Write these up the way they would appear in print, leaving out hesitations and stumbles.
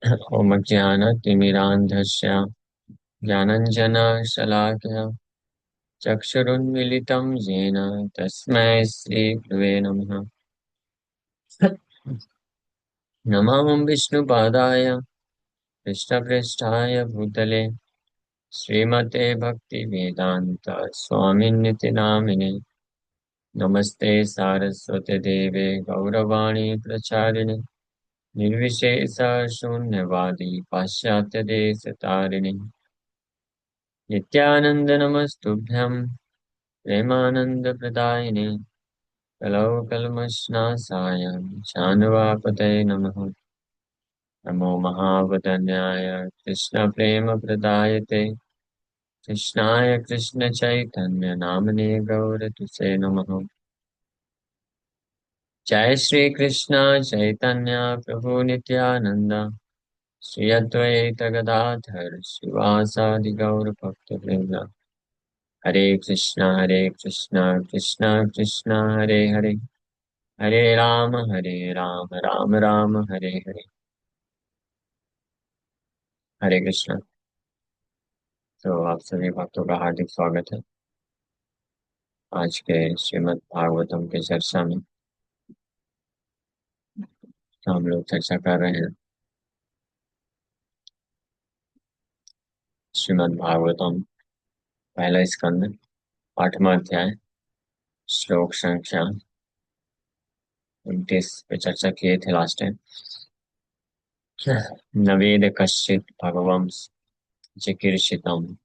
ओम ज्ञानतिमिरान्धस्य ज्ञानञ्जनशलाकया चक्षुरुन्मीलितं येन तस्मै श्रीगुरवे नमः। नमः विष्णुपादाय कृष्णप्रेष्ठाय भूतले श्रीमते भक्तिवेदान्त स्वामिन्निति नामिने। नमस्ते सारस्वते देवे गौरवाणी प्रचारिणे निर्विशेष शून्यवादी पाश्चात्यदेशतारिणे नित्यानंद नमस्तुभ्यं प्रेमानन्दप्रदायिने कलौ कल्मषनाशाय शान्वापतये नमः। नमो महावदन्याय कृष्णप्रेमप्रदायते कृष्णाय कृष्णचैतन्य नामने गौरतुसे नमः। जय श्री कृष्ण चैतन्य प्रभु नित्यानंद श्री अद्वैत गदाधर शिवासादि गौर भक्तवृंद। हरे कृष्णा कृष्णा कृष्णा हरे हरे, हरे राम राम राम हरे हरे। हरे कृष्णा। तो आप सभी भक्तों का हार्दिक स्वागत है आज के श्रीमद् भागवतम के चर्चा में। हम लोग चर्चा कर रहे हैं श्रीमद् भागवतम पहला स्कंद 8वां अध्याय श्लोक संख्या 29 पे चर्चा किए थे लास्ट टाइम। न वेद कश्चित् भगवं चिकीर्षितम्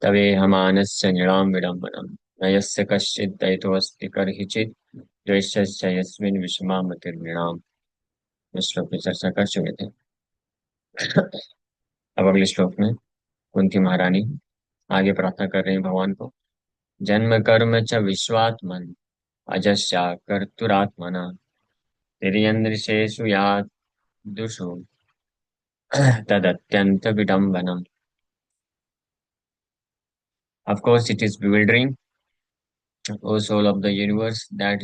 तवेहमानस्य नृणां विडम्बनम् न यस्य कश्चित् दयितोऽस्ति कर्हिचित् द्वेषस्य यस्मिन् विषमा मतिर्नृणाम्। इस श्लोक की चर्चा कर चुके थे। अब अगले श्लोक में कुंती महारानी आगे प्रार्थना कर रही हैं भगवान को। जन्म कर्म च विश्वात्मन् अजस्या कर्तुरात्मना तिर्यन्द्रिशेषु यादृशु तदत्यंत विडम्बनम्। Of course, it is bewildering, O soul of the universe, uh,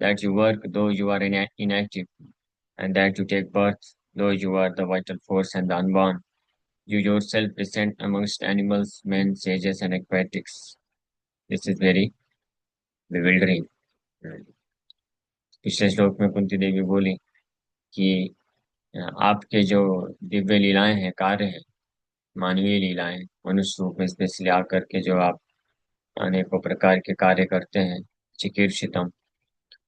that you work though you are inactive, and that you take birth though you are the vital force and the unborn. You yourself descend amongst animals, men, sages, and aquatics. This is very bewildering. पिछले श्लोक में कुंती देवी बोली कि आपके जो दिव्य लीलाएं हैं, कार्य हैं, मानवीय लीलाएं, मनुष्य रूप में स्पेशली आकर के जो आप अनेकों प्रकार के कार्य करते हैं, चिकीर्षितम,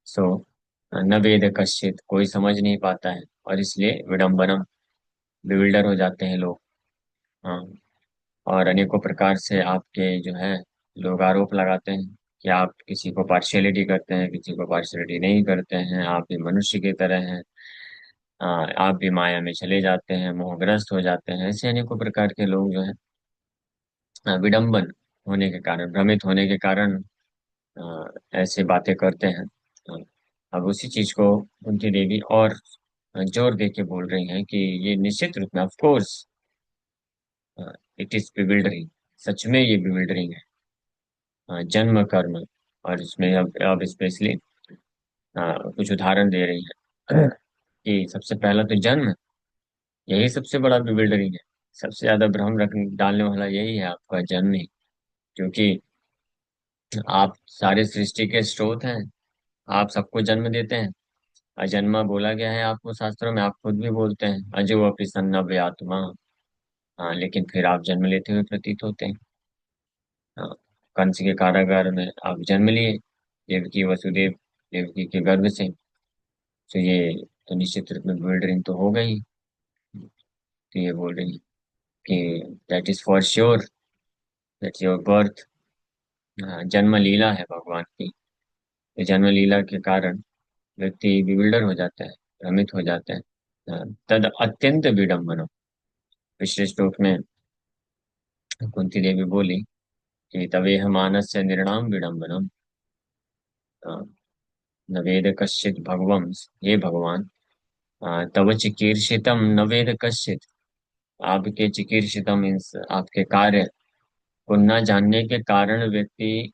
सो न वेद कश्चित, कोई समझ नहीं पाता है, और इसलिए विडम्बनम, बिविल्डर हो जाते हैं लोग। हाँ, और अनेकों प्रकार से आपके जो है लोग आरोप लगाते हैं कि आप किसी को पार्शियलिटी करते हैं, किसी को पार्शियलिटी नहीं करते हैं, आप भी मनुष्य की तरह हैं। आप भी माया में चले जाते हैं, मोहग्रस्त हो जाते हैं। ऐसे अनेकों प्रकार के लोग जो है विडम्बन होने के कारण, भ्रमित होने के कारण ऐसे बातें करते हैं। अ, अब उसी चीज को कुंती देवी और जोर दे के बोल रही हैं कि ये निश्चित रूप में, of course, it is bewildering, सच में ये बिविल्डरिंग है। जन्म कर्म, और इसमें अब स्पेशली कुछ उदाहरण दे रही है कि सबसे पहला तो जन्म, यही सबसे बड़ा बिविल्डरिंग है। सबसे ज्यादा भ्रम रख डालने वाला यही है, आपका जन्म ही। क्योंकि आप सारे सृष्टि के स्रोत हैं, आप सबको जन्म देते हैं। अजन्मा बोला गया है आपको शास्त्रों में, आप खुद भी बोलते हैं अजो अपि सन्नव्य आत्मा। हाँ, लेकिन फिर आप जन्म लेते हुए प्रतीत होते हैं। हाँ, कंस के कारागार में आप जन्म लिए, देवकी वसुदेव देवकी के गर्भ से। तो ये तो निश्चित रूप में बिल्डरिंग तो हो गई। तो ये बोल रही है कि that is for sure that your birth, जन्म लीला है भगवान की। तो जन्म लीला के कारण व्यक्ति बिविल्डर हो जाता है, भ्रमित हो जाता है। तद अत्यंत विडम्बना, पिछले श्लोक में कुंती देवी बोली कि तवेह मानस्य निर्णाम विडम्बनम, न वेद कश्चित भगवं, हे भगवान, तव चिकीर्षितम न वेद कश्चित, आपके चिकीर्षितम मीन्स आपके कार्य को न जानने के कारण व्यक्ति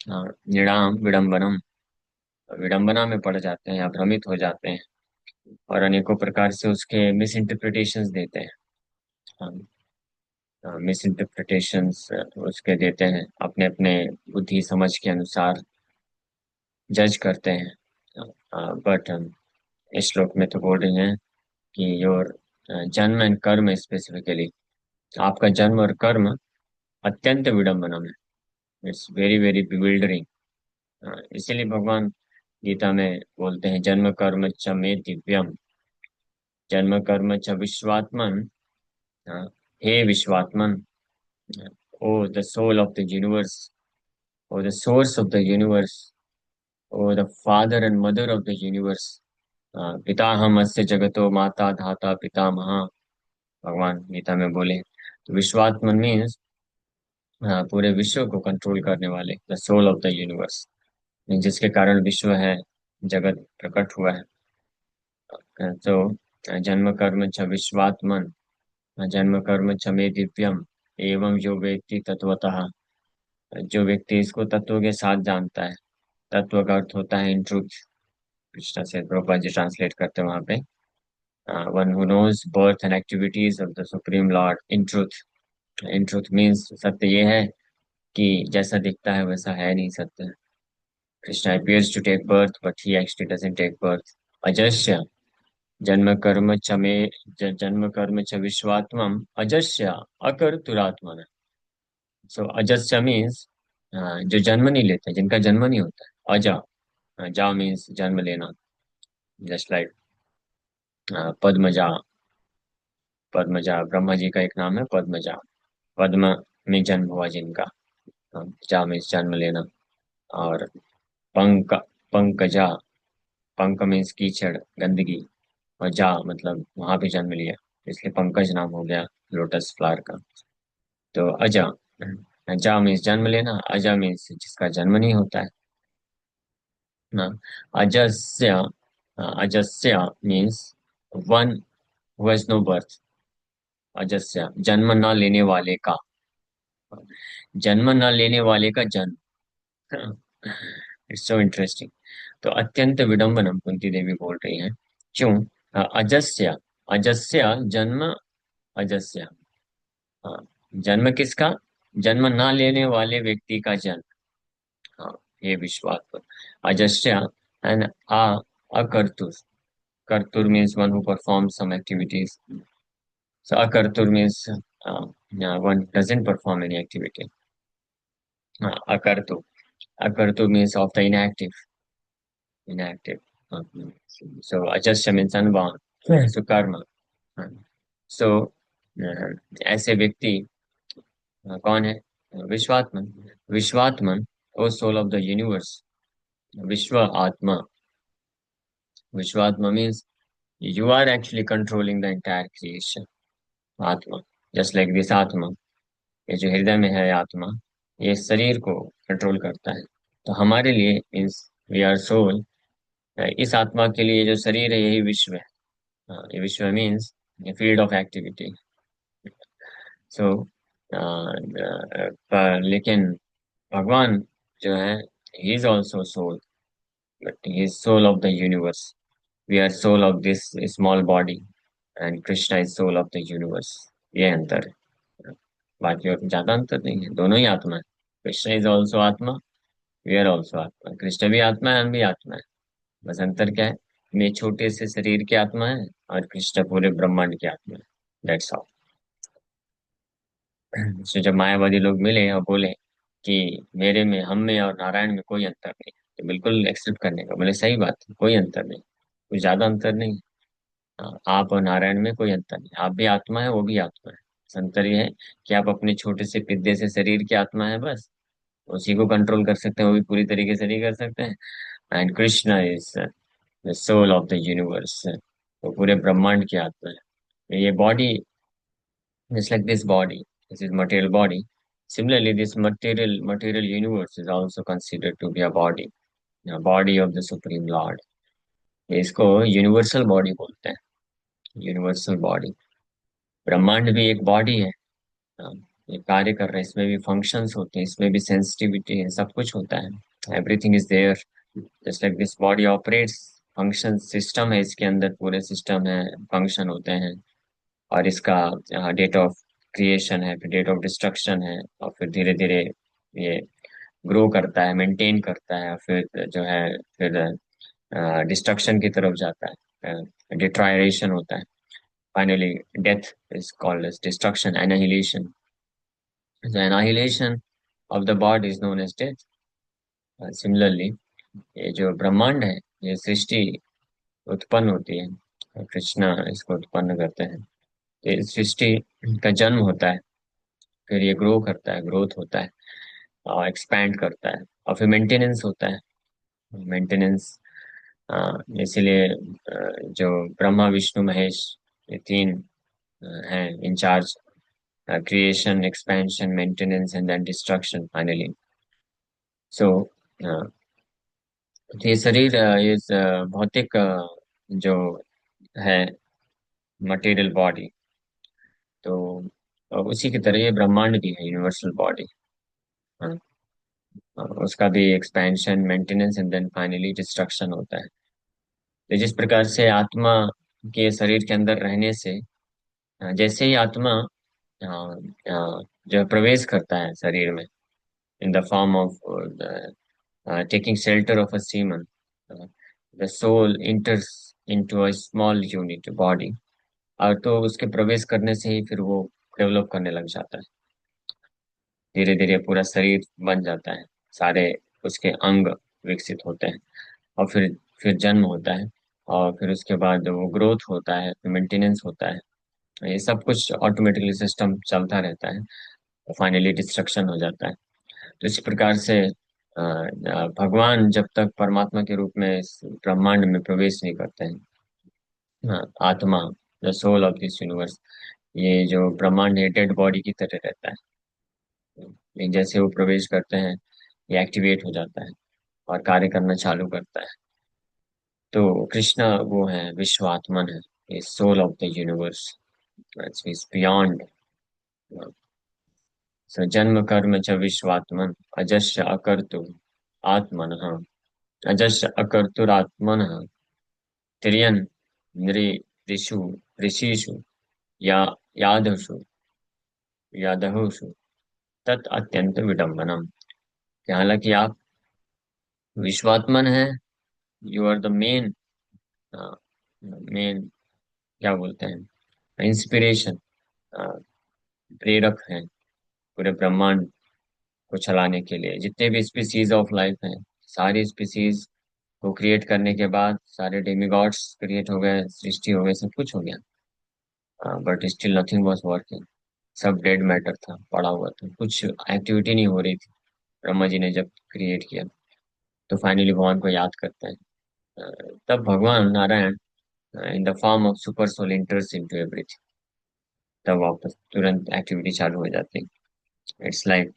निर्णाम विडम्बनम, विडंबना में पड़ जाते हैं या भ्रमित हो जाते हैं, और अनेकों प्रकार से उसके मिस इंटरप्रिटेशंस देते हैं। मिस इंटरप्रिटेशंस उसके देते हैं, अपने अपने बुद्धि समझ के अनुसार जज करते हैं। बट इस श्लोक में तो बोल रही हैं कि योर जन्म एंड कर्म स्पेसिफिकली, आपका जन्म और कर्म अत्यंत विडंबना में, इट्स वेरी वेरी बिविल्डरिंग। इसीलिए भगवान गीता में बोलते हैं, जन्म कर्म च मे दिव्यम, जन्म कर्म च विश्वात्मन, हे विश्वात्मन, O the soul of the universe, O the source of the universe, O the father and mother of the universe, पिता हम अस्य जगतो माता धाता पितामह, भगवान गीता में बोले। तो विश्वात्मन मीन्स पूरे विश्व को कंट्रोल करने वाले, the soul of the universe, जिसके कारण विश्व है, जगत प्रकट हुआ है। तो जन्म कर्म च विश्वात्मन, जन्म कर्म च मे दिव्यम, एवं जो व्यक्ति तत्वतः, जो व्यक्ति इसको तत्व के साथ जानता है। तत्व का अर्थ होता है इन ट्रूथ, कृष्णा से प्रभुपाद जी ट्रांसलेट करते हैं वहां पे, one who knows birth and activities of the supreme lord in truth. In truth means सत्य ये है कि जैसा दिखता है वैसा है नहीं सत्य। Krishna appears to take birth but he actually doesn't take birth। अजस्य जन्म कर्म च मे, जन्म कर्म च विश्वात्मम अजस्य अकर्तुरात्मन। सो अजस्य मीन्स जो जन्म नहीं लेते, जिनका जन्म नहीं होता है, अजा, जा मीन्स जन्म लेना, जस्ट लाइक पद्मजा। पद्मजा ब्रह्मा जी का एक नाम है, पद्मजा, पद्म में जन्म हुआ जिनका, जा मीन्स जन्म लेना। और पंक, पंकजा, पंक मीन्स कीचड़, गंदगी, और जा मतलब वहां पे जन्म लिया, इसलिए पंकज नाम हो गया लोटस फ्लावर का। तो अजा, जा मीन्स जन्म लेना, अजा मीन्स जिसका जन्म नहीं होता है ना। अजस्य, अजस्य means one who has no birth. अजस्य जन्म न लेने वाले का, जन्म न लेने वाले का जन्म। It's so interesting. तो अत्यंत विडंबनम कुंती देवी बोल रही हैं, क्यों? अजस्य, अजस्य जन्म, अजस्य, हाँ, जन्म किसका? जन्म ना लेने वाले व्यक्ति का जन्म। हाँ, ये विश्वास। अजस्य एंड आ, अकर्तुर, कर्तुर means one who perform some activities, so अकर्तुर means one doesn't perform any activity. अकर्तु, अकर्तु means of the inactive, inactive. So अजस्य मीन्स अनबॉर्न, सो कर्म। सो ऐसे व्यक्ति कौन है? विश्वात्मन, विश्वात्मन, oh soul of the universe, विश्व आत्मा। विश्वात्मा means you are actually controlling the entire creation. आत्मा, जस्ट लाइक दिस आत्मा, ये जो हृदय में है आत्मा, ये शरीर को कंट्रोल करता है। तो हमारे लिए मीन्स वी आर सोल, इस आत्मा के लिए जो शरीर है यही विश्व है। ये विश्व means field of activity. So लेकिन भगवान जो है, he is also soul, but he is soul of the universe. We are soul of this small body, and Krishna is soul of the universe। ये अंतर है, बाकी और ज्यादा अंतर नहीं है, दोनों ही आत्मा है। कृष्ण इज ऑल्सो आत्मा, वी आर ऑल्सो आत्मा, कृष्ण भी आत्मा है, हम भी आत्मा है। बस अंतर क्या है? मैं छोटे से शरीर की आत्मा है और कृष्ण पूरे ब्रह्मांड की आत्मा है। That's all. तो जब मायावादी लोग मिले और बोले कि मेरे में, हम में और नारायण में कोई अंतर नहीं, तो बिल्कुल एक्सेप्ट करने का, बोले सही बात है, कोई अंतर नहीं, कुछ ज्यादा अंतर नहीं। हाँ, आप और नारायण में कोई अंतर नहीं, आप भी आत्मा है, वो भी आत्मा है। बस अंतर ये है कि आप अपने छोटे से पिद्दे से शरीर की आत्मा है, बस उसी को कंट्रोल कर सकते हैं, वो भी पूरी तरीके से नहीं कर सकते हैं। And Krishna is the soul of the universe, वो पूरे ब्रह्मांड की आत्मा है। ये body, just like this body, this is material body, similarly this material universe is also considered to be a body, a body of the supreme lord। इसको universal body बोलते हैं, यूनिवर्सल बॉडी। ब्रह्मांड भी एक बॉडी है। हाँ, ये कार्य कर रहे हैं, इसमें भी फंक्शंस होते हैं, इसमें भी सेंसिटिविटी है, सब कुछ होता है, everything is there just like this body operates, function system है इसके अंदर, पूरे सिस्टम है, फंक्शन होते हैं। और इसका डेट ऑफ क्रिएशन है, फिर डेट ऑफ डिस्ट्रक्शन है, और फिर धीरे धीरे ये ग्रो करता है, मेंटेन करता है, और फिर जो है फिर डिस्ट्रक्शन की तरफ जाता है, डिट्रायरेशन होता है। Finally death is called as destruction, annihilation. The annihilation of the body is known as death. Similarly, ये जो ब्रह्मांड है, ये सृष्टि उत्पन्न होती है, और कृष्णा इसको उत्पन्न करते हैं। तो इस सृष्टि का जन्म होता है, फिर ये ग्रो करता है, ग्रोथ होता है, और एक्सपैंड करता है, और फिर मेंटेनेंस होता है। मेंटेनेंस, इसीलिए जो ब्रह्मा विष्णु महेश, ये तीन हैं incharge, creation, expansion, maintenance and then destruction finally. So ये शरीर, ये भौतिक जो है, मटेरियल बॉडी, तो उसी की तरह ये ब्रह्मांड भी है, यूनिवर्सल बॉडी। उसका भी expansion, maintenance and then finally destruction होता है। तो जिस प्रकार से आत्मा के शरीर के अंदर रहने से, जैसे ही आत्मा जो प्रवेश करता है शरीर में, इन the form of taking shelter of a semen, the soul enters into a small unit body। और तो उसके प्रवेश करने से ही फिर वो डेवलप करने लग जाता है, धीरे धीरे पूरा शरीर बन जाता है, सारे उसके अंग विकसित होते हैं, और फिर जन्म होता है, और फिर उसके बाद वो ग्रोथ होता है, फिर मेंटेनेंस होता है। ये सब कुछ ऑटोमेटिकली सिस्टम चलता रहता है, और फाइनली डिस्ट्रक्शन हो जाता है। तो इस प्रकार से भगवान जब तक परमात्मा के रूप में इस ब्रह्मांड में प्रवेश नहीं करते हैं, आत्मा, the soul of this universe, ये जो ब्रह्मांड है डेड बॉडी की तरह रहता है। लेकिन जैसे वो प्रवेश करते हैं, ये एक्टिवेट हो जाता है और कार्य करना चालू करता है। तो कृष्णा वो है, विश्वात्मन है, ये soul of the universe, is beyond. स जन्म कर्म च विश्वात्मन, अजस्य अकर्तु आत्मनः, अजस्य अकर्तुरात्मनः, त्रियन् नृ ऋषु ऋषिषु या यादवसु यादवसु तत् अत्यंत विडम्बनम। कि हालांकि आप विश्वात्मन हैं, you are the main, main क्या बोलते हैं, इंस्पिरेशन, प्रेरक हैं पूरे ब्रह्मांड को चलाने के लिए। जितने भी स्पीसीज ऑफ लाइफ हैं, सारी स्पीसीज को क्रिएट करने के बाद सारे डेमिगॉड्स क्रिएट हो गए, सृष्टि हो गए, सब कुछ हो गया, but still nothing was working. सब डेड मैटर था, पड़ा हुआ था, कुछ एक्टिविटी नहीं हो रही थी। ब्रह्मा जी ने जब क्रिएट किया, तो फाइनली भगवान को याद करते हैं। तब भगवान Narayan in the form of super soul enters into everything. तब वापस तुरंत एक्टिविटी चालू हो जाती है। इट्स लाइक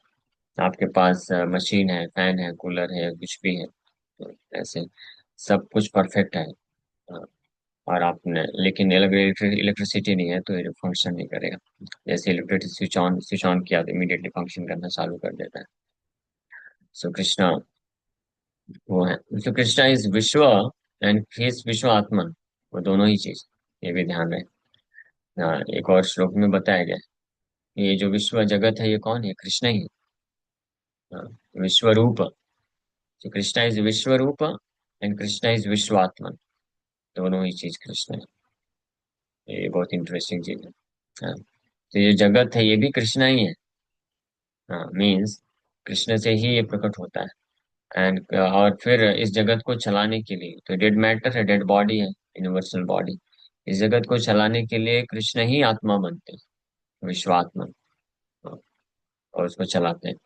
आपके पास मशीन है, फैन है, कूलर है, कुछ भी है, तो ऐसे सब कुछ परफेक्ट है, अ, और आपने लेकिन इलेक्ट्रिसिटी नहीं है, तो ये फंक्शन नहीं करेगा। जैसे इलेक्ट्रिसिटी स्विच ऑन किया तो इमीडिएटली फंक्शन करना चालू कर देता है। सो कृष्णा वो है, सो कृष्णा इज विश्व एंड इज विश्व आत्मन, वो दोनों ही चीज, ये भी ध्यान रहे। एक और श्लोक में बताया गया है, ये जो विश्व जगत है, ये कौन है? कृष्ण ही है। विश्व रूप, so कृष्णा इज विश्व रूप एंड कृष्णा इज विश्वात्मन, दोनों ही चीज कृष्ण है। ये बहुत इंटरेस्टिंग चीज है। हाँ, तो ये जगत है, ये भी कृष्णा ही है। हाँ, मीन्स कृष्ण से ही ये प्रकट होता है। एंड और फिर इस जगत को चलाने के लिए, तो डेड मैटर है, डेड बॉडी है, यूनिवर्सल बॉडी, इस जगत को चलाने के लिए कृष्ण ही आत्मा बनते हैं, विश्वात्मन। हाँ, और उसको चलाते हैं।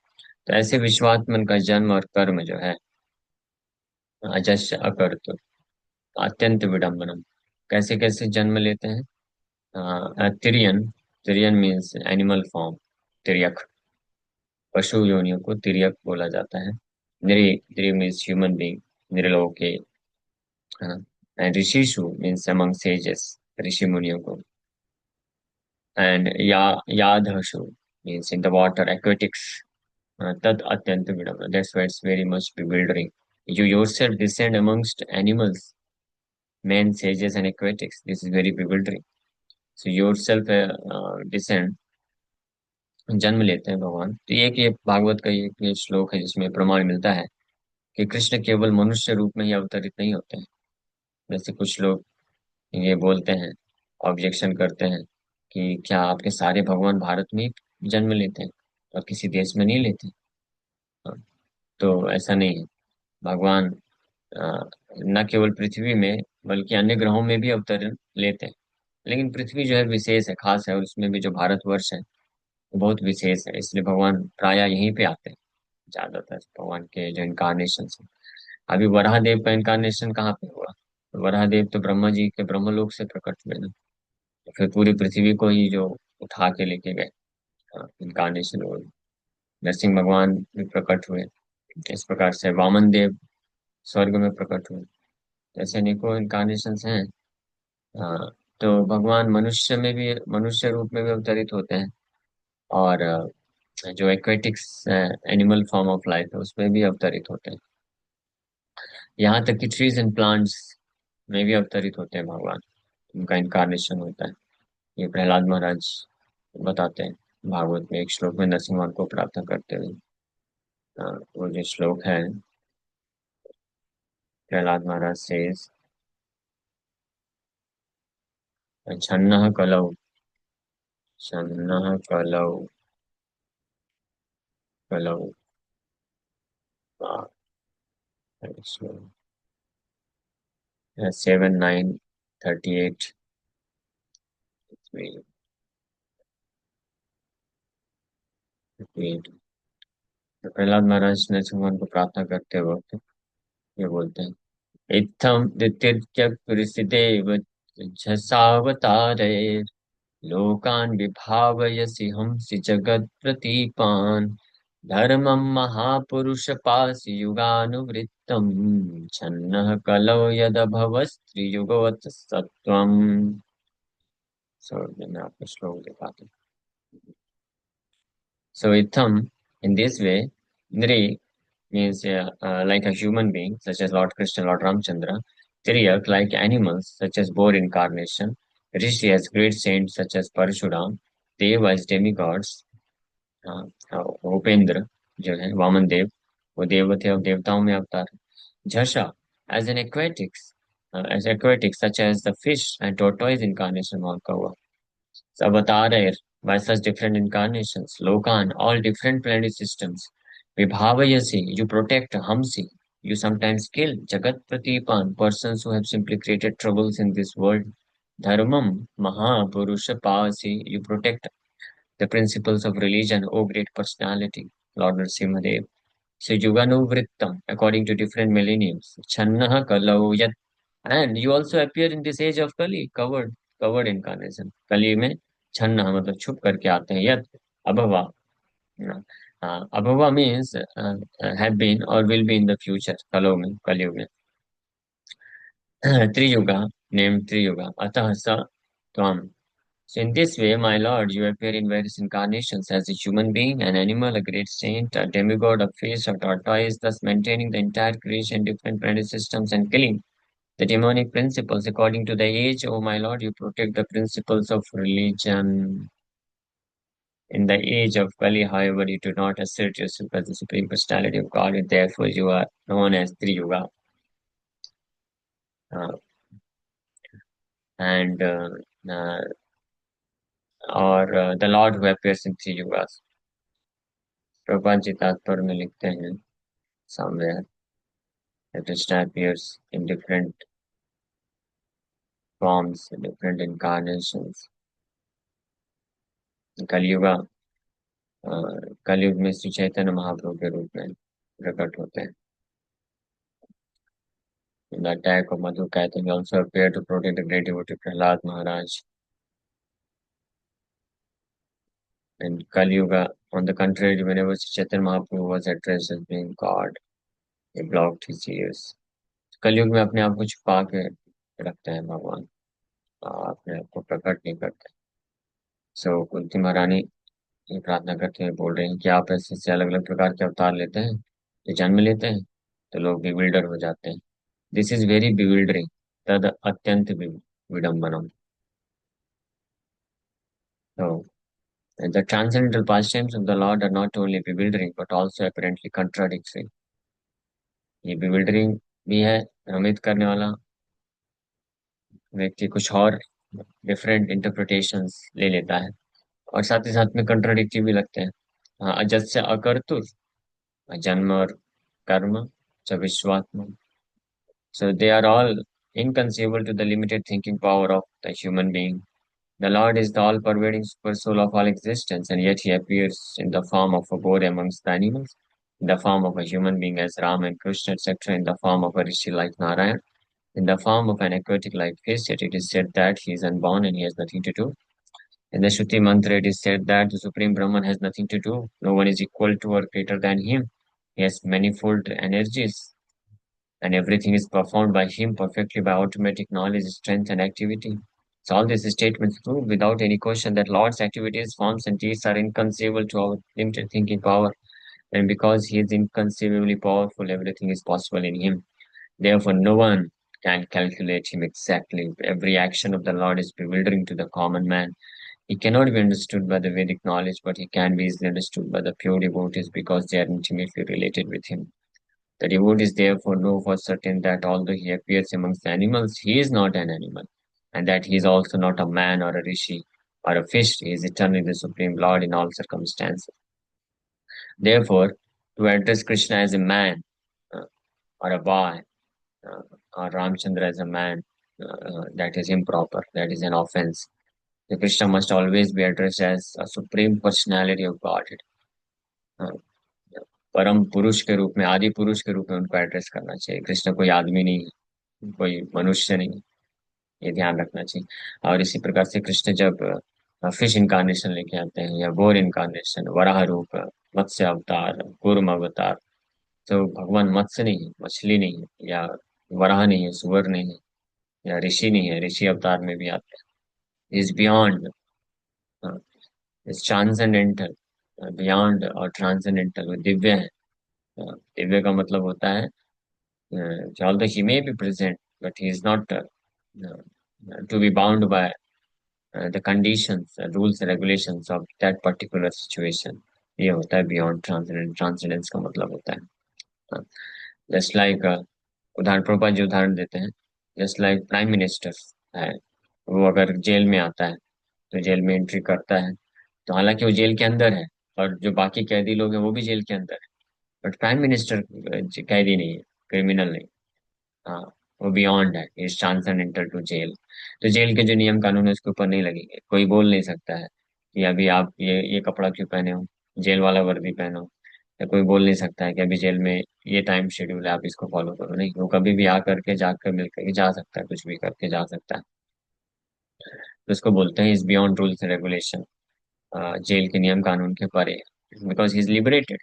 तो ऐसे विश्वात्मन का जन्म और कर्म जो है, अजस्य अकर्त, अत्यंत विडम्बनम। कैसे कैसे जन्म लेते हैं? तिरियन, तिरियन मीन्स एनिमल फॉर्म, तिर्यक, पशु योनियों को तिर्यक बोला जाता है। नृ, नृ मीन्स ह्यूमन बींग, नृलोक के। एंड ऋषिशु मीन्स अमंग सेजेस, ऋषि मुनियों को। एंड या यादहशु means in the water, aquatics. तद अत्यंत विडम्बना, that's why it's very much bewildering। You yourself descend amongst animals, men, sages, and aquatics. This is very bewildering. So yourself descend, जन्म लेते हैं भगवान। तो ये भागवत का ये श्लोक है जिसमें प्रमाण मिलता है कि कृष्ण केवल मनुष्य रूप में ही अवतरित नहीं होते हैं। जैसे कुछ लोग ये बोलते हैं, ऑब्जेक्शन करते हैं कि क्या आपके सारे भगवान भारत में ही जन्म लेते हैं और किसी देश में नहीं लेते? हाँ, तो ऐसा नहीं है। भगवान अ, न केवल पृथ्वी में बल्कि अन्य ग्रहों में भी अवतरण लेते हैं। लेकिन पृथ्वी जो है विशेष है, खास है, और उसमें भी जो भारतवर्ष है वो बहुत विशेष है, इसलिए भगवान प्रायः यहीं पे आते हैं ज्यादातर, भगवान के जो इनकारनेशन है। अभी वराह देव का इनकारनेशन कहाँ पे हुआ? वराह देव तो ब्रह्मा जी के ब्रह्मलोक से प्रकट हुए ना। तो फिर पूरी पृथ्वी को ही जो उठा के लेके गए, इनकारनेशन हुए। नरसिंह भगवान भी प्रकट हुए, इस प्रकार से वामन देव स्वर्ग में प्रकट हुए। ऐसे अनेकों इनकारनेशन हैं। हाँ, तो भगवान मनुष्य में भी, मनुष्य रूप में भी अवतरित होते हैं, और जो aquatics animal form of life है उसमें भी अवतरित होते हैं। यहाँ तक कि ट्रीज एंड प्लांट्स में भी अवतरित होते हैं भगवान, उनका इनकारनेशन होता है। ये प्रहलाद महाराज बताते हैं भागवत में एक श्लोक में, नरसिंह भगवान को प्रार्थना करते हुए। वो जो श्लोक है, प्रहलाद महाराज से, छन्नः कलौ, छन्नः कलौ, कलौ, 7, 9, 38। तो प्रहलाद महाराज नरसिंह भगवान को प्रार्थना करते वक्त ये बोलते हैं, इत्थं दित्यक्तुरिसिदेव झसावतारे, लोकान् विभावयसि हंसि जगत्प्रतीपान्, धर्मं महापुरुषपासि युगानुवृत्तम्, छन्नः कलौ यदभवस्त्रियुगवत् सत्त्वम्। सो मैं आपको श्लोक दिखाता हूँ। So itam, in this way, Nri means like a human being, such as Lord Krishna, Lord Ramchandra; Tiryak, like animals, such as boar incarnation; Rishi as great saints, such as Parshuram; Deva as demigods, uh, Upendra, जो है वामन देव, वो देव थे और देवताओं में अवतार है। Jasha as aquatics, such as the fish and tortoise incarnation वहाँ का हुआ। Avatar by such different incarnations, Lokan, all different planet systems. Vibhavayasi, you protect; Hamsi, you sometimes kill; Jagat Pratipan, persons who have simply created troubles in this world. Dharmam, Mahapurusha Pasi, you protect the principles of religion, O great personality, Lord Nrsimhadev. So Yuganuvrittam, according to different millenniums. Channaha Kalau Yat, and you also appear in this age of Kali, covered incarnation. कली में छन्ना मतलब छुप करके आते हैं, यत अभवा, अभवा means have been और will be in the future, कलो में, कलयुग में। त्रियुगा, नेम त्रियुगा, अतः स त्वम। So in this way, my lord, you appear in various incarnations as a human being, an animal, a great saint, a demigod, a fish, a tortoise, thus maintaining the entire creation, different planet systems, and killing the demonic principles. According to the age, O my lord, you protect the principles of religion. In the age of Kali, however, you do not assert yourself as the supreme personality of God, and therefore you are known as Triyuga. Uh, and uh, or the Lord who appears in three yugas. Prabhupada ji तात्पर्य में लिखते हैं somewhere that Krishna appears in different forms, different incarnations. Kalyuga, कलयुग में श्री चैतन्य महाप्रभु के रूप में प्रकट होते हैं। In the attack of Madhu Kaithan, he also appeared to protect the great devotee Prahlad Maharaj. In Kali Yuga, on the contrary, whenever Sri Chaitanya Mahaprabhu was addressed as being God, he blocked his ears. कलयुग में अपने आप को छुपा के रखते हैं भगवान, अपने आप को प्रकट नहीं करते। सो कुंती महारानी ये प्रार्थना करते हुए बोल रहे हैं कि आप ऐसे अलग अलग प्रकार के अवतार लेते हैं, ये जन्म लेते हैं, तो लोग बिविल्डर हो जाते हैं। दिस इज वेरी बिविल्डरिंग, तद अत्यंत विडम्बनम। तो the transcendental pastimes of the Lord are not only bewildering but also apparently contradictory। ये bewildering भी है, भ्रमित करने वाला, व्यक्ति कुछ और डिफरेंट इंटरप्रिटेशंस ले लेता है, और साथ ही साथ में कंट्राडिक्टिव भी लगते हैं। हाँ, अजत से अकर्तुर, जन्म और कर्म, च विश्वात्मा। So they are all inconceivable to the limited thinking power of the human being. The Lord is the all-pervading super soul of all existence, and yet he appears in the form of a boar amongst the animals, in the form of a human being as Ram and Krishna, etc., in the form of a rishi like Narayan, in the form of an aquatic like fish, yet it is said that he is unborn and he has nothing to do. In the Shruti mantra, it is said that the Supreme Brahman has nothing to do. No one is equal to or greater than him. He has manifold energies, and everything is performed by him perfectly by automatic knowledge, strength, and activity. So all these statements prove without any question that Lord's activities, forms, and deeds are inconceivable to our limited thinking power. And because he is inconceivably powerful, everything is possible in him. Therefore, no one can calculate him exactly. Every action of the Lord is bewildering to the common man. He cannot be understood by the Vedic knowledge, but he can be easily understood by the pure devotees because they are intimately related with him. The devotees therefore know for certain that although he appears amongst animals, he is not an animal, and that he is also not a man or a rishi or a fish. He is eternally the Supreme Lord in all circumstances. Therefore, to address Krishna as a man uh, or a boy, uh, or Ramchandra as a man, that is improper, that is an offense. The Krishna must always be addressed as a supreme personality of Godhead, uh, परम पुरुष के रूप में, आदि पुरुष के रूप में उनको एड्रेस करना चाहिए। कृष्ण कोई आदमी नहीं है, कोई मनुष्य नहीं, ये ध्यान रखना चाहिए। और इसी प्रकार से कृष्ण जब फिश इनकारनेशन लेके आते हैं, या बोर इनकारनेशन, वराह रूप, मत्स्य अवतार, कूर्म अवतार, तो भगवान मत्स्य नहीं है, मछली नहीं है, या वराह नहीं है, सुअर नहीं है, या ऋषि नहीं है, ऋषि अवतार में भी आते हैं। Is beyond, is transcendental, beyond और ट्रांसेंडेंटल, वो दिव्य है। दिव्य का मतलब होता है, although he may be present, but he is not to be bound by the conditions, rules and regulations of that particular situation। ये होता है बियॉन्ड ट्रांसेंडेंट। ट्रांसेंडेंस का मतलब होता है जस्ट लाइक, उदाहरण प्रभुपाद जी उदाहरण देते हैं, जस्ट लाइक प्राइम मिनिस्टर है, वो अगर जेल में आता है तो जेल में एंट्री करता है, तो हालांकि वो जेल के अंदर है, और जो बाकी कैदी लोग हैं वो भी जेल के अंदर है, बट प्राइम मिनिस्टर कैदी नहीं है, क्रिमिनल नहीं। हाँ, वो बियॉन्ड है, इज ट्रांसेंडेंटल टू जेल। तो जेल के जो नियम कानून है उसके ऊपर नहीं लगेंगे, कोई बोल नहीं सकता है कि अभी आप ये कपड़ा क्यों पहने हो, जेल वाला वर्दी पहनो। या कोई बोल नहीं सकता है कि अभी जेल में ये टाइम शेड्यूल है, आप इसको फॉलो करो। नहीं, वो कभी भी आकर के जाकर मिल करके जा सकता है, कुछ भी करके जा सकता है। तो उसको बोलते हैं is beyond rules and regulation, jail के नियम कानून के परे, बिकॉज ही इज लिबरेटेड।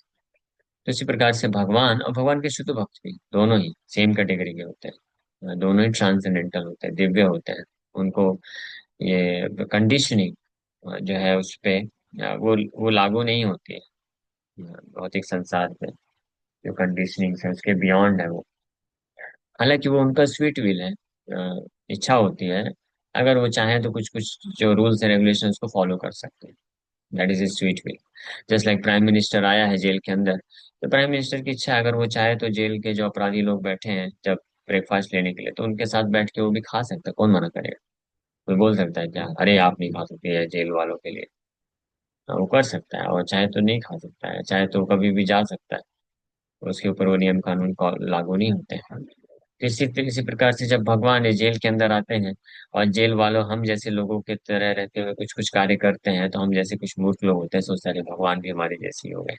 तो इसी प्रकार से भगवान और भगवान के शुद्ध भक्त भी दोनों ही सेम कैटेगरी के होते हैं, दोनों ही ट्रांसेंडेंटल होते हैं, दिव्य होते हैं। उनको ये कंडीशनिंग जो है उस पे वो लागू नहीं होती है, भौतिक संसार पे जो कंडीशनिंग है उसके बियॉन्ड है वो। हालांकि वो उनका स्वीट विल है, इच्छा होती है, अगर वो चाहें तो कुछ कुछ जो रूल्स एंड रेगुलेशन को फॉलो कर सकते हैं। That is a sweet will. Just like prime minister आया है जेल के अंदर, तो प्राइम मिनिस्टर की इच्छा है, अगर वो चाहे तो जेल के जो अपराधी लोग बैठे हैं जब ब्रेकफास्ट लेने के लिए, तो उनके साथ बैठ के वो भी खा सकता है, कौन मना करेगा। कोई बोल सकता है क्या, अरे आप नहीं खा सकते, या जेल वालों के लिए। हाँ, वो कर सकता है, और चाहे तो नहीं खा सकता है, चाहे तो कभी भी जा सकता है, उसके ऊपर वो नियम कानून को लागू नहीं होते हैं। तो इसी प्रकार से जब भगवान ये जेल के अंदर आते हैं, और जेल वालों हम जैसे लोगों के तरह रहते हुए कुछ कुछ कार्य करते हैं, तो हम जैसे कुछ मूर्ख लोग होते हैं, सोचते हैं अरे भगवान भी हमारे जैसे ही हो गए।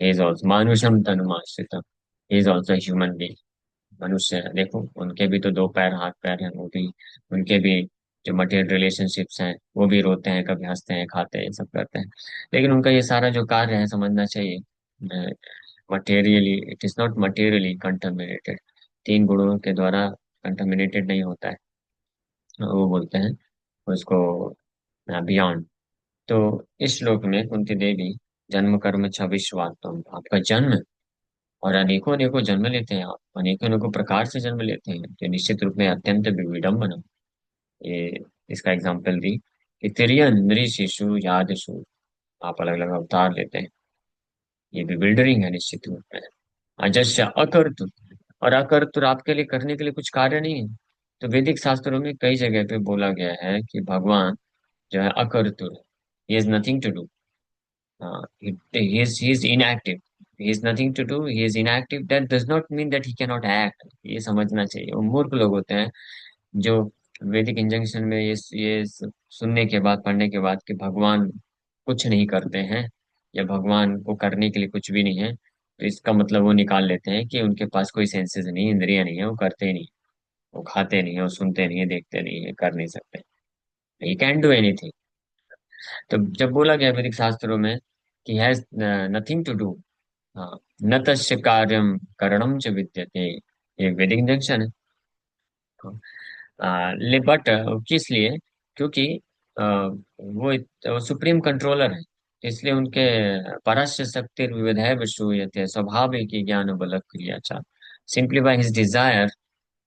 ही इज ऑल्सो मानुषम तनुमाश्रितम, he is also human being. मनुष्य है, देखो उनके भी तो दो पैर हाथ पैर हैं, वो भी, उनके भी जो मटेरियल रिलेशनशिप्स हैं, वो भी रोते हैं, कभी हंसते हैं, खाते हैं, ये सब करते हैं। लेकिन उनका ये सारा जो कार्य है, समझना चाहिए, materially, it is not materially contaminated, तीन गुणों के द्वारा कंटामिनेटेड नहीं होता है, वो बोलते हैं उसको बियॉन्ड। तो इस श्लोक में कुंती देवी, जन्म कर्म छ विश्वात्म, आपका जन्म और अनेकों अनेकों जन्म लेते हैं आप, अनेकों अनेकों प्रकार से जन्म लेते हैं, जो निश्चित रूप में अत्यंत विडम्बना। ये इसका एग्जाम्पल दी कि तिर्यन नृ शिशु यादशु, आप अलग अलग अवतार लेते हैं। ये भी बिल्डरिंग है निश्चित रूप में। अजस्य अकर्तु, और अकर्तु आपके लिए करने के लिए कुछ कार्य नहीं है। तो वैदिक शास्त्रों में कई जगह पे बोला गया है कि भगवान जो है अकर्तु, he is nothing to do, he is inactive, he is nothing to do, he is inactive, that does not mean that he cannot act। ये समझना चाहिए। वो मूर्ख लोग होते हैं जो वैदिक इंजंक्शन में ये सुनने के बाद, पढ़ने के बाद कि भगवान कुछ नहीं करते हैं या भगवान को करने के लिए कुछ भी नहीं है, तो इसका मतलब वो निकाल लेते हैं कि उनके पास कोई सेंसेस नहीं, इंद्रियां नहीं है, वो करते ही नहीं, वो खाते नहीं है, वो सुनते नहीं है, देखते नहीं है, कर नहीं सकते, ही कैन डू एनीथिंग। तो जब बोला गया वैदिक शास्त्रों में कि हैज नथिंग टू डू, हाँ, न तस्य कार्यम करणम च विद्यते, ये वैदिक इंजंक्शन है। ले बट किस लिए? क्योंकि वो सुप्रीम कंट्रोलर है, इसलिए उनके परस्य शक्ति विविधैव श्रूयते स्वाभाविक ज्ञान बल क्रिया चा। सिंपली बाय हिज डिजायर,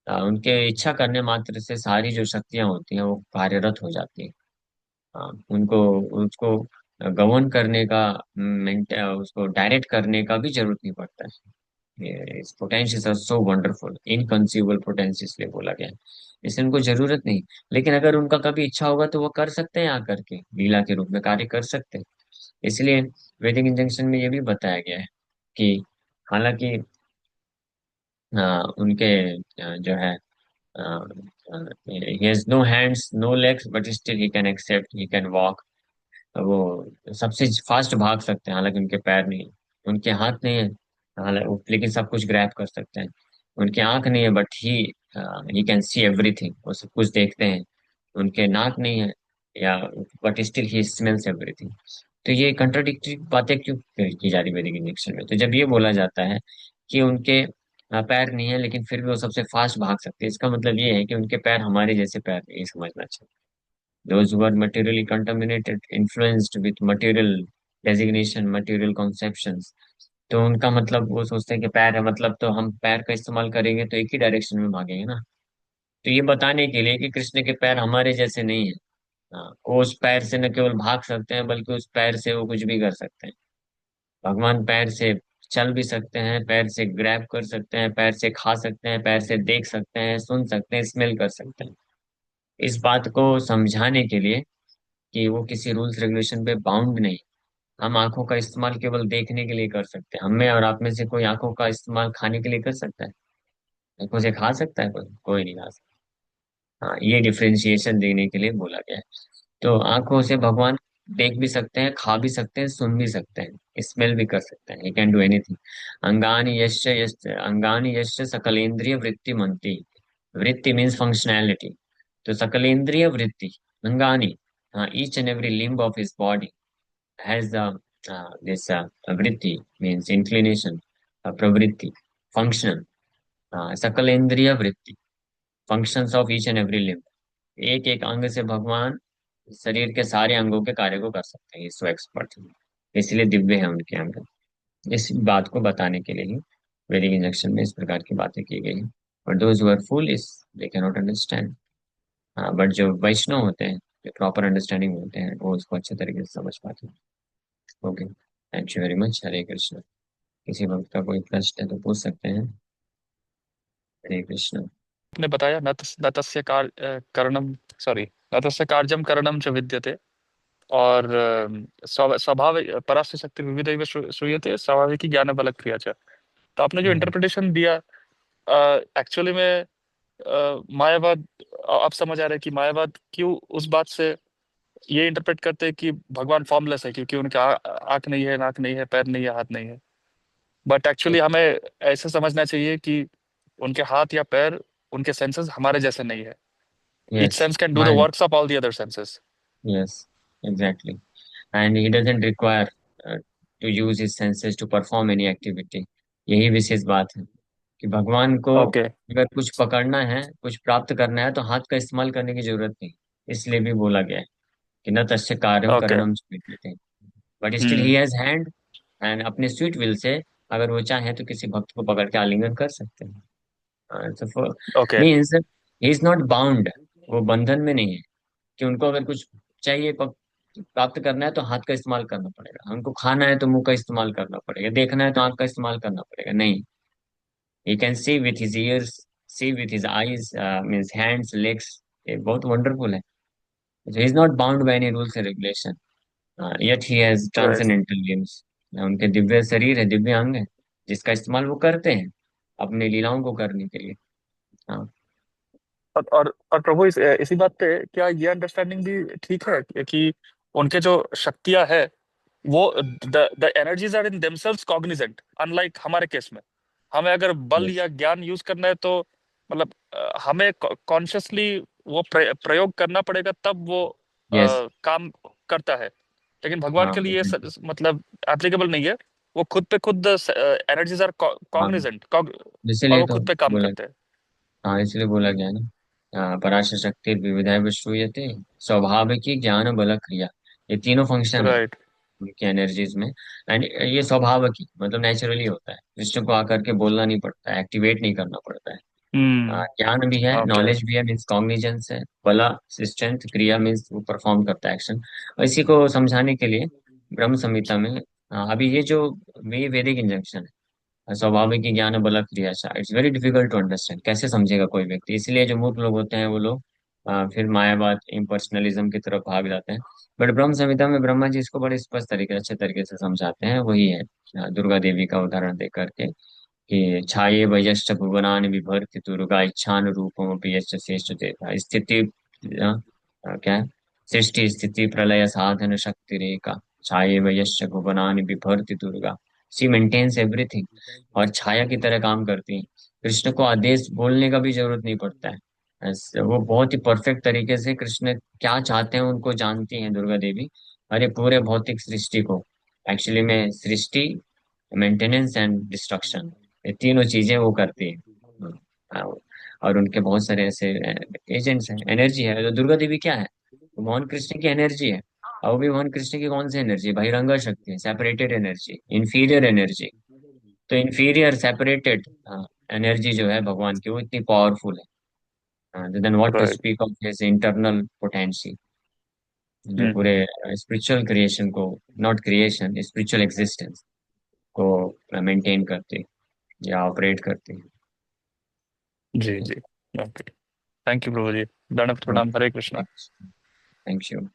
उनके इच्छा करने मात्र से सारी जो शक्तियां होती हैं वो कार्यरत हो जाती हैं। उनको उसको गवर्न करने का, उसको डायरेक्ट करने का भी जरूरत नहीं पड़ता है। Potentials are so wonderful, inconceivable potential इसलिए बोला गया है, इसलिए उनको जरूरत नहीं। लेकिन अगर उनका कभी इच्छा होगा तो वो कर सकते हैं, आकर के लीला के रूप में कार्य कर सकते हैं। इसलिए वैदिक इंजंक्शन में ये भी बताया गया है कि हालांकि उनके जो है he has no hands no legs but still he can accept, he can walk। वो सबसे फास्ट भाग सकते हैं, हालांकि उनके पैर नहीं है, उनके हाथ नहीं है, लेकिन सब कुछ ग्रैब कर सकते हैं। उनके आंख नहीं है but he can see everything, वो सब कुछ देखते हैं। उनके नाक नहीं है, या but still he smells everything. तो ये कंट्राडिक्टरी बातें क्यों की जा रही वैदिक इंजेक्शन में? तो जब ये बोला जाता है कि उनके पैर नहीं है लेकिन फिर भी वो सबसे फास्ट भाग सकते हैं, इसका मतलब ये है कि उनके पैर हमारे जैसे पैर नहीं, ये समझना चाहिए। Those who are materially contaminated, influenced with material designation, material conceptions, तो उनका मतलब वो सोचते हैं कि पैर है मतलब तो हम पैर का इस्तेमाल करेंगे तो एक ही डायरेक्शन में भागेंगे ना। तो ये बताने के लिए कि कृष्ण के पैर हमारे जैसे नहीं है। हाँ, वो उस पैर से न केवल भाग सकते हैं बल्कि उस पैर से वो कुछ भी कर सकते हैं। भगवान पैर से चल भी सकते हैं, पैर से ग्रैब कर सकते हैं, पैर से खा सकते हैं, पैर से देख सकते हैं, सुन सकते हैं, स्मेल कर सकते हैं। इस बात को समझाने के लिए कि वो किसी रूल्स रेगुलेशन पे बाउंड नहीं। हम आंखों का इस्तेमाल केवल देखने के लिए कर सकते हैं। हमें और आप में से कोई आंखों का इस्तेमाल खाने के लिए कर सकता है? आंखों से खा सकता है? कोई नहीं खा सकता। हाँ, ये डिफरेंशिएशन देने के लिए बोला गया है। तो आंखों से भगवान देख भी सकते हैं, खा भी सकते हैं, सुन भी सकते हैं, स्मेल भी कर सकते हैं, ही कैन डू एनीथिंग। अंगानी यश्च सकलेंद्रिय वृत्ति मनती, वृत्ति मीन्स फंक्शनैलिटी। तो सकलेंद्रिय वृत्ति, अंगानी, हाँ, each and every limb of his body has this vritti means inclination, pravritti, function, सकलेंद्रिय वृत्ति, functions of each and every limb। एक एक अंग से भगवान शरीर के सारे अंगों के कार्य को कर सकते हैं, सो एक्सपर्ट हैं, इसलिए दिव्य है उनके अंग। इस बात को बताने के लिए ही वैदिक इंजेक्शन में इस प्रकार की बातें की गई हैं। और दोज हु आर फुल इस दे कैन नॉट अंडरस्टैंड। हाँ, बट जो वैष्णव होते हैं, जो प्रॉपर अंडरस्टैंडिंग होते हैं, वो उसको अच्छे तरीके से समझ पाते हैं। Okay, thank you very much. Hare Krishna. किसी वक्त का कोई प्रश्न है तो पूछ सकते हैं। हरे कृष्ण। आपने बताया न तस्य करणम, सॉरी, न तस्य कार्यम करणम च विद्यते, और स्वभाव परास्य शक्ति विविधैव श्रूयते स्वाभाविक ही ज्ञान बल क्रिया च। तो आपने जो हम्म, इंटरप्रिटेशन दिया, एक्चुअली में मायावाद, अब समझ आ रहा है कि मायावाद क्यों उस बात से ये इंटरप्रेट करते हैं कि भगवान फॉर्मलेस है, क्योंकि उनके आंख नहीं है, नाक नहीं है, पैर नहीं है, हाथ नहीं है। बट एक्चुअली हमें ऐसे समझना चाहिए कि उनके हाथ या पैर, उनके सेंसेस हमारे जैसे नहीं है। Each yes, sense can do the mind, works of all the other senses. Yes, exactly. And he doesn't require to use his senses to perform any activity. यही विशेष बात है कि भगवान को ओके। अगर कुछ पकड़ना है, कुछ प्राप्त करना है तो हाथ का इस्तेमाल करने की जरूरत नहीं। इसलिए भी बोला गया है कि न तस्य कार्यम ओके। करणम स्वीक्रियते, but still he hmm. Has hand, and अपने स्वीट विल से अगर वो चाहे तो किसी भक्त को पकड़ के आलिंगन कर सकते हैं। तो okay. Means he is not bound, वो बंधन में नहीं है कि उनको अगर कुछ चाहिए प्राप्त करना है तो हाथ का इस्तेमाल करना पड़ेगा, हमको खाना है तो मुंह का इस्तेमाल करना पड़ेगा, देखना है तो आंख का इस्तेमाल करना पड़ेगा, नहीं। He can see with his ears, see with his eyes, means hands legs. ये बहुत वंडरफुल है। He is not bound by any rules and regulation, yet he has right. transcendental limbs। उनके दिव्य शरीर है, दिव्य अंग है, जिसका इस्तेमाल वो करते हैं अपनी लीलाओं को करने के लिए। हाँ। और प्रभु इसी बात पे क्या ये अंडरस्टैंडिंग भी ठीक है कि उनके जो शक्तियां है वो the energies are in themselves cognizant, unlike हमारे केस में हमें अगर बल यस। या ज्ञान यूज करना है तो मतलब हमें कॉन्शियसली वो प्रयोग करना पड़ेगा, तब वो यस। काम करता है। लेकिन भगवान हाँ के लिए बिल्कुल। मतलब एप्लीकेबल नहीं है। वो खुद पे खुद एनर्जीज आर हाँ कॉग्निजेंट, और इसीलिए वो तो खुद पे काम बोला। करते हैं। हाँ इसलिए बोला गया ना, पराशर शक्ति विविधा श्रूयते, स्वाभाविकी ज्ञान बल क्रिया, ये तीनों फंक्शन है राइट। उनकी एनर्जीज में। एंड ये स्वाभाविक मतलब नेचुरली होता है, कृष्ण को आकर के बोलना नहीं पड़ता है, एक्टिवेट नहीं करना पड़ता है। हम्म। ज्ञान भी है, ओके। नॉलेज भी है, मीन्स कॉग्निजेंस है, बला स्ट्रेंथ, क्रिया मीन्स वो परफॉर्म करता है एक्शन। और इसी को समझाने के लिए ब्रह्म संहिता में अभी ये जो वैदिक इंजंक्शन है, स्वाभाविक ही ज्ञान बल क्रिया, it's very difficult to understand, कैसे समझेगा कोई व्यक्ति। इसलिए जो मूर्ख लोग होते हैं वो लोग फिर मायावाद इम्पर्सनलिज्म की तरफ भाग जाते हैं। बट ब्रह्म संहिता में ब्रह्मा जी इसको बड़े स्पष्ट तरीके, अच्छे तरीके से समझाते हैं, वही है दुर्गा देवी का उदाहरण दे करके कि छाये वयश्च भुवनानि बिभर्ति दुर्गा इच्छान रूपमपि यश्च शेष देता स्थिति, क्या है, सृष्टि स्थिति प्रलय साधन शक्ति रेखा, छाये वयश्च भुवनानि बिभर्ति दुर्गा, सी मेंटेन्स एवरीथिंग। और छाया की तरह काम करती है। कृष्ण को आदेश बोलने का भी जरूरत नहीं पड़ता है, वो बहुत ही परफेक्ट तरीके से कृष्ण क्या चाहते हैं उनको जानती हैं दुर्गा देवी। और ये पूरे भौतिक सृष्टि को, एक्चुअली में सृष्टि, मेंटेनेंस एंड डिस्ट्रक्शन, ये तीनों चीजें वो करती है। हाँ, और उनके बहुत सारे ऐसे एजेंट्स हैं, एनर्जी है। तो दुर्गा देवी क्या है, वो भगवान कृष्ण की एनर्जी है। और वो भी भगवान कृष्ण की कौन सी एनर्जी है, बहिरंगा शक्ति है, सेपरेटेड एनर्जी, इंफीरियर एनर्जी। तो इंफीरियर सेपरेटेड एनर्जी जो है भगवान की, वो इतनी पावरफुल है, then what to write. Speak of his internal potency, जो हम्म। पूरे स्पिरिचुअल क्रिएशन को, नॉट क्रिएशन, स्पिरिचुअल एग्जिस्टेंस को मेंटेन करती है या ऑपरेट करती जी है। जी। ओके। थैंक यू प्रभु जी। दंड प्रणाम। हरे कृष्णा। Thank you.